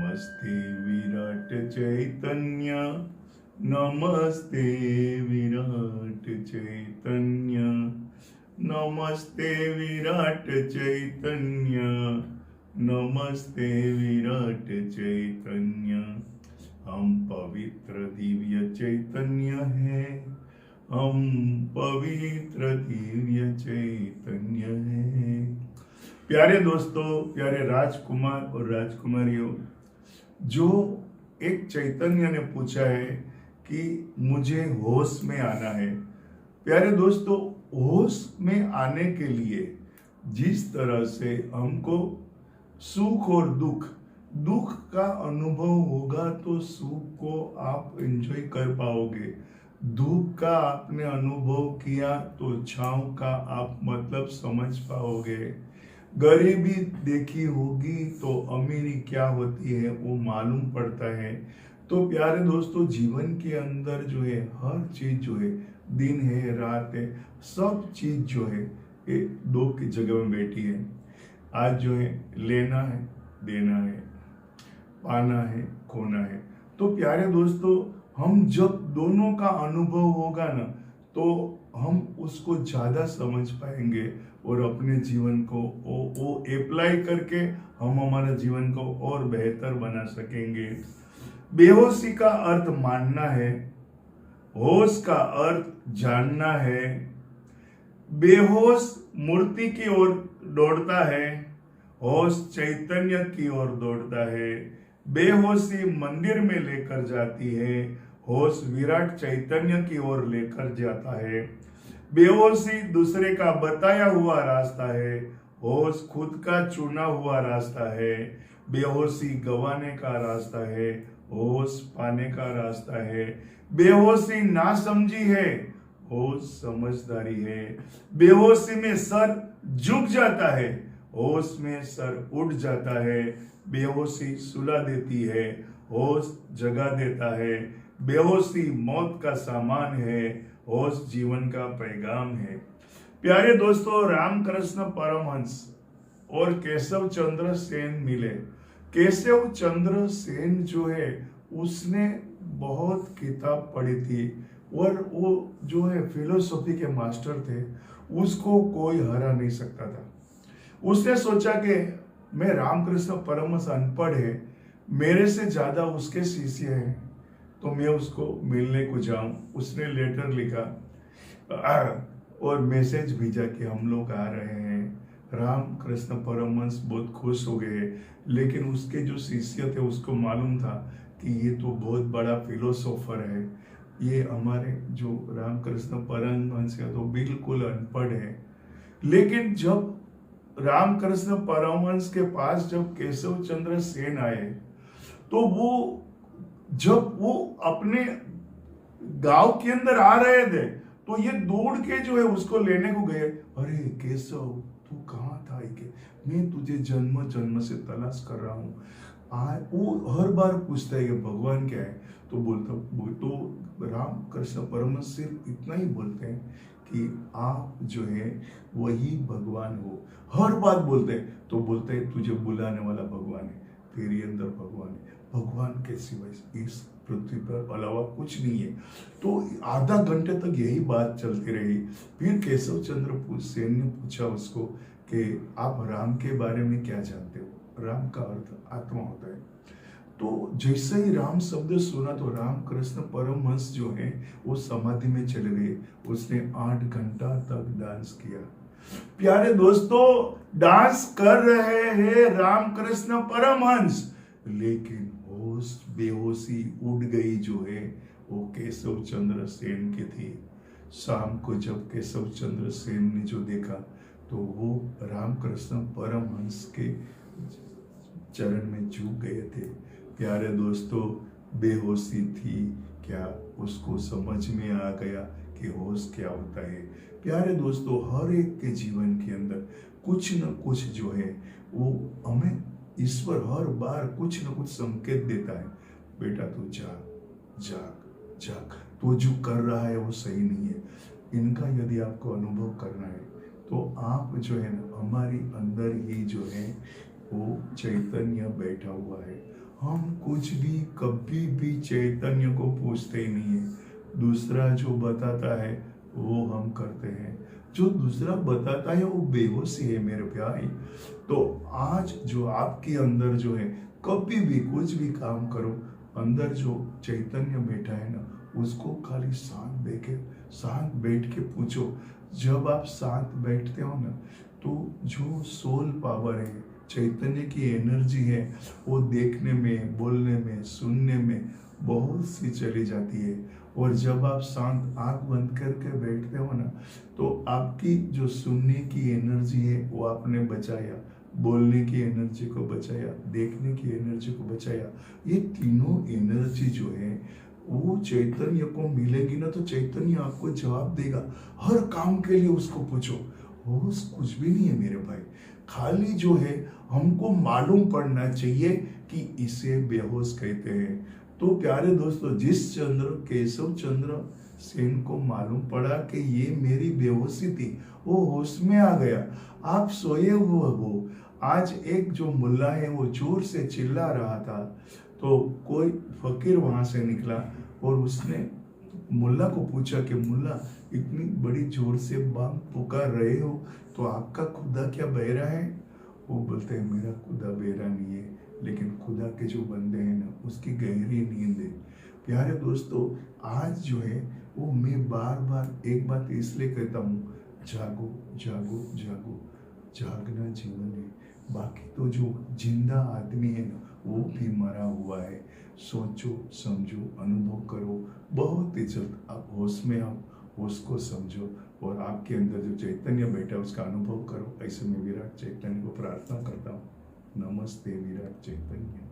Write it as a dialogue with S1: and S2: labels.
S1: नमस्ते विराट चैतन्य, नमस्ते विराट चैतन्य, नमस्ते विराट चैतन्य, नमस्ते विराट चैतन्य। हम पवित्र दिव्य चैतन्य है, हम पवित्र दिव्य चैतन्य है। प्यारे दोस्तों, प्यारे राजकुमार और राजकुमारियों, जो एक चैतन्य ने पूछा है कि मुझे होश में आना है। प्यारे दोस्तों, होश में आने के लिए जिस तरह से हमको सुख और दुख का अनुभव होगा तो सुख को आप एंजॉय कर पाओगे। दुख का आपने अनुभव किया तो छांव का आप मतलब समझ पाओगे। गरीबी देखी होगी तो अमीरी क्या होती है वो मालूम पड़ता है। तो प्यारे दोस्तों, जीवन के अंदर जो है हर चीज जो है, दिन है रात है, सब चीज जो है ये दो की जगह में बैठी है। आज जो है लेना है, देना है, पाना है, खोना है। तो प्यारे दोस्तों, हम जब दोनों का अनुभव होगा ना तो हम उसको ज्यादा समझ पाएंगे और अपने जीवन को वो अप्लाई करके हम हमारा जीवन को और बेहतर बना सकेंगे। बेहोशी का अर्थ मानना है, होश का अर्थ जानना है। बेहोश मूर्ति की ओर दौड़ता है, होश चैतन्य की ओर दौड़ता है। बेहोशी मंदिर में लेकर जाती है, होश विराट चैतन्य की ओर लेकर जाता है। बेहोशी दूसरे का बताया हुआ रास्ता है, होश खुद का चुना हुआ रास्ता है। बेहोशी गंवाने का रास्ता है, होश पाने का रास्ता है। बेहोशी नासमझी है, होश समझदारी है। बेहोशी में सर झुक जाता है, होश में सर उठ जाता है। बेहोशी सुला देती है, होश जगा देता है। बेहोशी मौत का सामान है, होश जीवन का पैगाम है। प्यारे दोस्तों, रामकृष्ण परमहंस और केशव चंद्र सेन मिले। केशव चंद्र सेन जो है उसने बहुत किताब पढ़ी थी और वो जो है फिलोसॉफी के मास्टर थे, उसको कोई हरा नहीं सकता था। उसने सोचा कि मैं रामकृष्ण परमहंस अनपढ़ है, मेरे से ज्यादा उसके शिष्य हैं, तो मैं उसको मिलने को जाऊं। उसने लेटर लिखा और मैसेज भेजा कि हम लोग आ रहे हैं। रामकृष्ण परमहंस बहुत खुश हो गए, लेकिन उसके जो शिष्य थे उसको मालूम था कि ये तो बहुत बड़ा फिलोसोफर है, ये हमारे जो रामकृष्ण परमहंस है तो बिल्कुल अनपढ़ है। लेकिन जब रामकृष्ण परमहंस के पास जब केशव चंद्र सेन आए तो जब वो अपने गांव के अंदर आ रहे थे तो ये दौड़ के जो है उसको लेने को गए। अरे केशव, तू कहाँ था? मैं तुझे जन्म से तलाश कर रहा हूँ। वो हर बार पूछता है कि भगवान क्या है, तो रामकृष्ण परमहंस सिर्फ इतना ही बोलते हैं कि आप जो है वही भगवान हो। हर बात बोलते हैं तो बोलते हैं तुझे बुलाने वाला भगवान है, तेरे अंदर भगवान है। भगवान के सिवाय इस पृथ्वी पर अलावा कुछ नहीं है। तो आधा घंटे तक यही बात चलती रही। फिर केशव चंद्र सेन ने पूछा उसको कि आप राम के बारे में क्या जानते हो? राम का अर्थ आत्मा होता है। तो जैसे ही राम शब्द सुना तो रामकृष्ण परमहंस जो है वो समाधि में चले गए। उसने 8 घंटा तक डांस किया। प्यारे दोस्तों, डांस कर रहे हैं रामकृष्ण परमहंस, लेकिन होश बेहोशी उड़ गई जो है वो केशव चंद्र सेन की थी। शाम को जब केशव चंद्र सेन ने जो देखा तो वो रामकृष्ण परमहंस के चरण में झुक गए थे। प्यारे दोस्तों, बेहोशी थी क्या, उसको समझ में आ गया कि होश क्या होता है। प्यारे दोस्तों, हर एक के जीवन के अंदर कुछ न कुछ जो है वो हमें ईश्वर हर बार कुछ न कुछ संकेत देता है। बेटा तू जाग जाग जाग, तो जो कर रहा है वो सही नहीं है। इनका यदि आपको अनुभव करना है तो आप जो है ना हमारी अंदर ही जो है वो चैतन्य बैठा हुआ है। हम कुछ भी कभी भी चैतन्य को पूछते ही नहीं है। दूसरा जो बताता है वो हम करते हैं। जो दूसरा बताता है वो बेहोशी है मेरे भाई। तो आज जो आपके अंदर जो है, कभी भी कुछ भी काम करो, अंदर जो चैतन्य बैठा है ना, उसको खाली शांत बैठ के पूछो। जब आप शांत बैठते हो ना, तो जो सोल पावर है, चैतन्य की एनर्जी है, वो देखने में, बोलने में, सुनने में बहुत सी चली जाती है। और जब आप शांत आंख बंद करके बैठते हो ना, तो आपकी जो सुनने की एनर्जी है वो आपने बचाया, बोलने की एनर्जी को बचाया, देखने की एनर्जी को बचाया। ये तीनों एनर्जी जो है वो चैतन्य को मिलेगी ना, तो चैतन्य आपको जवाब देगा। हर काम के लिए उसको पूछो। होश कुछ भी नहीं है मेरे भाई, खाली जो है हमको मालूम पड़ना चाहिए कि इसे बेहोश कहते हैं। तो प्यारे दोस्तों, जिस केशव चंद्र सेन को मालूम पड़ा कि ये मेरी बेहोशी थी, वो होश में आ गया। आप सोए हुए हो। आज एक जो मुल्ला है वो जोर से चिल्ला रहा था, तो कोई फकीर वहां से निकला और उसने मुल्ला को पूछा कि मुल्ला, इतनी बड़ी जोर से बांग पुकार रहे हो, तो आपका खुदा क्या बहरा है? वो बोलते हैं मेरा खुदा बहरा नहीं है, लेकिन खुदा के जो बंदे हैं ना, उसकी गहरी नींद है। प्यारे दोस्तों, आज जो है वो मैं बार बार एक बात इसलिए कहता हूँ, जागो जागो जागो। जागना जीवन है। बाकी तो जो जिंदा आदमी है ना, वो भी मरा हुआ है। सोचो, समझो, अनुभव करो। बहुत ही जल्द आप होश में आओ, होश को समझो, और आपके अंदर जो चैतन्य बैठा है उसका अनुभव करो। ऐसे मैं विराट चैतन्य को प्रार्थना करता हूँ। नमस्ते विराट चैतन्य।